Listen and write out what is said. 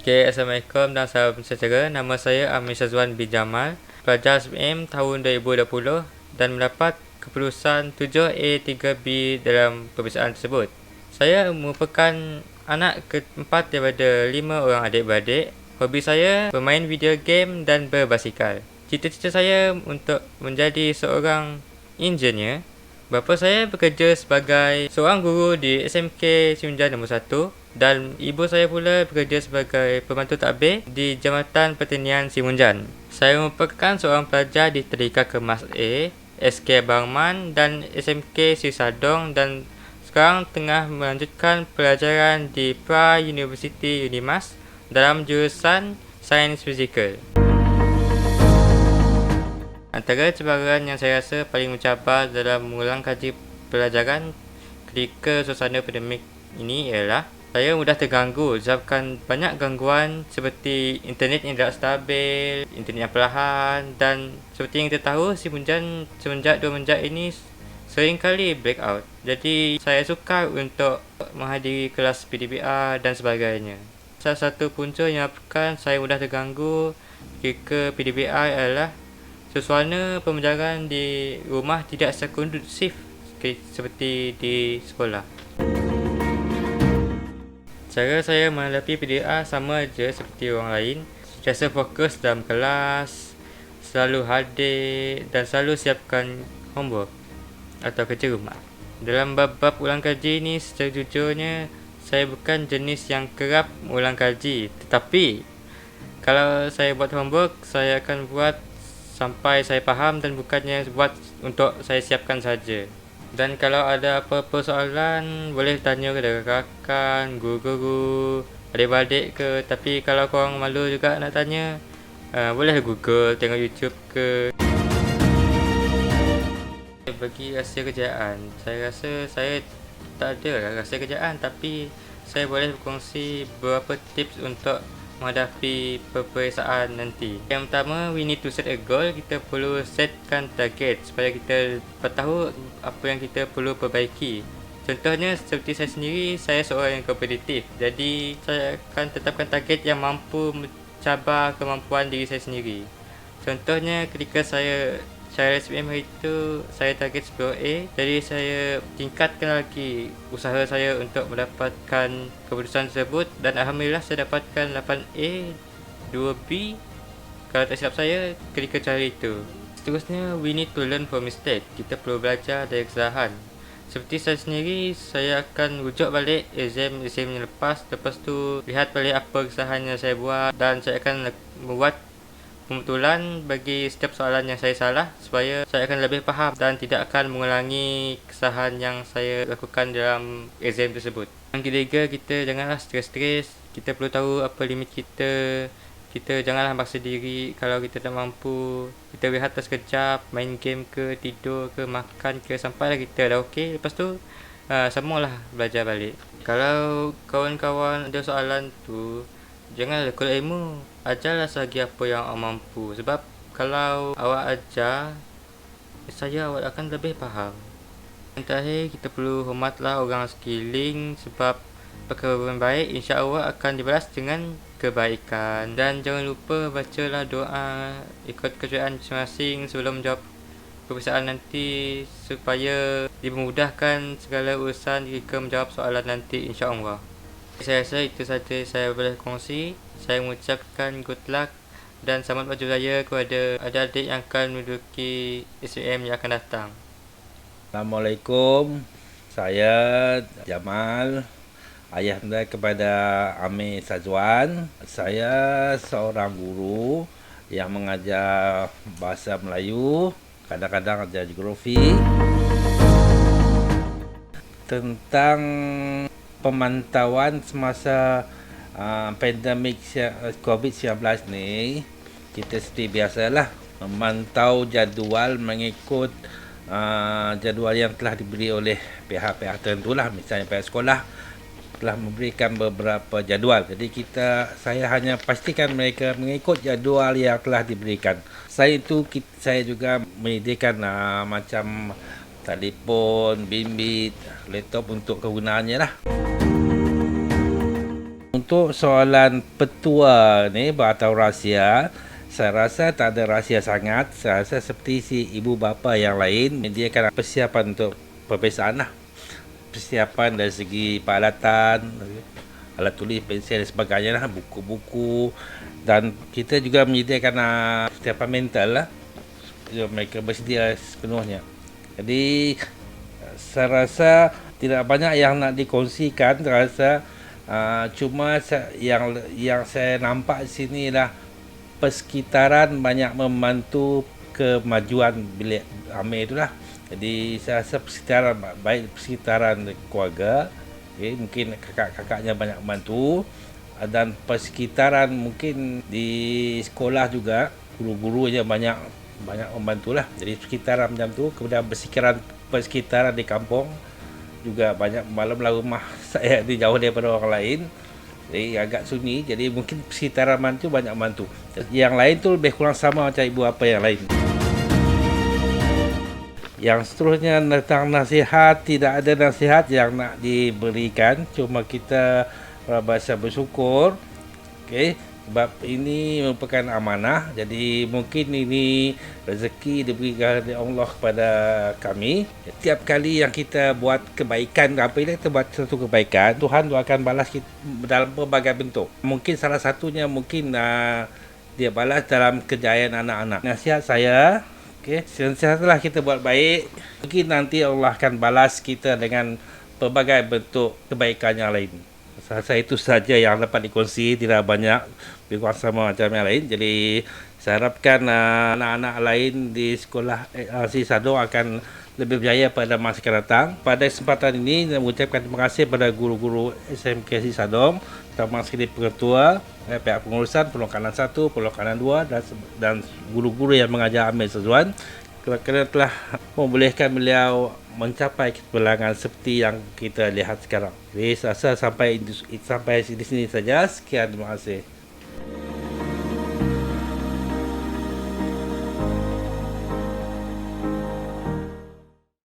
Okay, Assalamualaikum dan salam sejahtera. Nama saya Amir Syazwan bin Jamal, pelajar SPM tahun 2020 dan mendapat keputusan 7A3B dalam peperiksaan tersebut. Saya merupakan anak keempat daripada 5 orang adik-beradik. Hobi saya bermain video game dan berbasikal. Cita-cita saya untuk menjadi seorang engineer. Bapa saya bekerja sebagai seorang guru di SMK Simunjan nombor 1 dan ibu saya pula bekerja sebagai pembantu tadbir di Jambatan Pertanian Simunjan. Saya merupakan seorang pelajar di Tadika Kemas A, SK Barman dan SMK Sri Sadong dan sekarang tengah melanjutkan pelajaran di Pra University Unimas dalam jurusan Sains Fizikal. Antara cabaran yang saya rasa paling mencabar dalam mengulang kaji pelajaran ketika suasana pandemik ini ialah saya mudah terganggu disebabkan banyak gangguan seperti internet yang tidak stabil, internet yang perlahan dan seperti yang kita tahu Simunjan semenjak 2 menjak ini sering kali blackout. Jadi saya sukar untuk menghadiri kelas PDBR dan sebagainya. Salah satu punca yang menyebabkan saya mudah terganggu ketika PDBR adalah suasana pembelajaran di rumah tidak sekondusif seperti di sekolah. Cara saya menghadapi PDA sama aja seperti orang lain. Sentiasa fokus dalam kelas, selalu hadir dan selalu siapkan homework atau kerja rumah. Dalam bab-bab ulang kaji ni, secara jujurnya saya bukan jenis yang kerap ulang kaji. Tetapi kalau saya buat homework, saya akan buat sampai saya faham dan bukannya buat untuk saya siapkan saja. Dan kalau ada apa-apa soalan, boleh tanya kepada rakan, guru-guru, adik-beradik ke. Tapi kalau korang malu juga nak tanya, boleh Google, tengok YouTube ke. Bagi rahsia kejayaan, saya rasa saya tak ada rahsia kejayaan, tapi saya boleh berkongsi beberapa tips untuk menghadapi peperiksaan nanti. Yang pertama, we need to set a goal. Kita perlu setkan target supaya kita tahu apa yang kita perlu perbaiki. Contohnya seperti saya sendiri, saya seorang yang kompetitif. Jadi saya akan tetapkan target yang mampu mencabar kemampuan diri saya sendiri. Contohnya ketika saya SPM hari itu, saya target 10A. Jadi saya tingkatkan lagi usaha saya untuk mendapatkan keputusan tersebut. Dan Alhamdulillah saya dapatkan 8A, 2B kalau tak silap saya ketika hari itu. Seterusnya, we need to learn from mistake. Kita perlu belajar dari kesalahan. Seperti saya sendiri, saya akan rujuk balik exam yang lepas. Lepas tu lihat balik apa kesalahan yang saya buat. Dan saya akan membuat pembetulan bagi setiap soalan yang saya salah supaya saya akan lebih faham dan tidak akan mengulangi kesalahan yang saya lakukan dalam exam tersebut. Yang ketiga, kita janganlah stres-stres. Kita perlu tahu apa limit kita. Kita janganlah paksa diri kalau kita tak mampu. Kita rehat sekejap, main game ke, tidur ke, makan ke, sampailah kita dah okey. Lepas tu sambunglah belajar balik. Kalau kawan-kawan ada soalan tu, janganlah lekol ilmu. Ajarlah selagi apa yang awak mampu. Sebab kalau awak ajar, saya awak akan lebih faham. Yang terakhir, kita perlu hormatlah orang sekeliling. Sebab perkara yang baik insya-Allah akan dibalas dengan kebaikan. Dan jangan lupa bacalah doa ikut kepercayaan masing-masing sebelum menjawab peperiksaan nanti supaya dimudahkan segala urusan jika menjawab soalan nanti insya-Allah. Saya rasa itu saja saya boleh kongsi. Saya mengucapkan good luck dan selamat berjaya raya kepada adik-adik yang akan menduduki SPM yang akan datang. Assalamualaikum. Saya Jamal, ayah anda kepada Amir Syazwan. Saya seorang guru yang mengajar bahasa Melayu, kadang-kadang ajar geografi. Tentang pemantauan semasa pandemik COVID-19 ni, kita seperti biasalah memantau jadual mengikut jadual yang telah diberi oleh pihak-pihak tertentu lah. Misalnya pihak sekolah telah memberikan beberapa jadual. Jadi saya hanya pastikan mereka mengikut jadual yang telah diberikan. Saya juga menyediakan macam telefon, bimbit, laptop untuk kegunaannya lah. untuk soalan petua ni atau rahsia, saya rasa tak ada rahsia sangat. Saya rasa seperti si ibu bapa yang lain menyediakan persiapan untuk peperiksaan lah. Persiapan dari segi peralatan, alat tulis, pensel dan sebagainya lah, buku-buku, dan kita juga menyediakan persiapan mental lah. Mereka bersedia sepenuhnya. Jadi saya rasa tidak banyak yang nak dikongsikan. Saya rasa cuma yang saya nampak di sini lah, persekitaran banyak membantu kemajuan bilik Amir itulah. Jadi saya rasa persekitaran, baik persekitaran keluarga, mungkin kakak-kakaknya banyak membantu, dan persekitaran mungkin di sekolah juga, guru-gurunya banyak membantulah. Jadi persekitaran macam tu. Kemudian persekitaran di kampung juga banyak. Malam-malam rumah saya ni jauh daripada orang lain, jadi agak sunyi, jadi mungkin persekitaran tu banyak membantu. Yang lain tu lebih kurang sama macam ibu apa yang lain. Yang seterusnya tentang nasihat, tidak ada nasihat yang nak diberikan, cuma kita bahasa bersyukur. Okey, sebab ini merupakan amanah, jadi mungkin ini rezeki diberikan oleh Allah kepada kami. Setiap kali yang kita buat kebaikan, apabila kita buat satu kebaikan, Tuhan akan balas kita dalam berbagai bentuk. Mungkin salah satunya mungkin dia balas dalam kejayaan anak-anak. Nasihat saya, sentiasalah kita buat baik, mungkin nanti Allah akan balas kita dengan pelbagai bentuk kebaikan yang lain. Saya itu saja yang dapat dikongsi, tidak banyak, lebih kurang sama macam yang lain. Jadi saya harapkan anak-anak lain di sekolah Si Sadong akan lebih berjaya pada masa akan datang. Pada kesempatan ini saya mengucapkan terima kasih pada guru-guru SMK Si Sadong, terutama sekali pengetua, pihak pengurusan, Peluang Kanan 1, Peluang Kanan 2 dan guru-guru yang mengajar Amir Syazwan, kerana telah membolehkan beliau mencapai kepulangan seperti yang kita lihat sekarang. Jadi saya rasa sampai di sini saja. Sekian, terima kasih.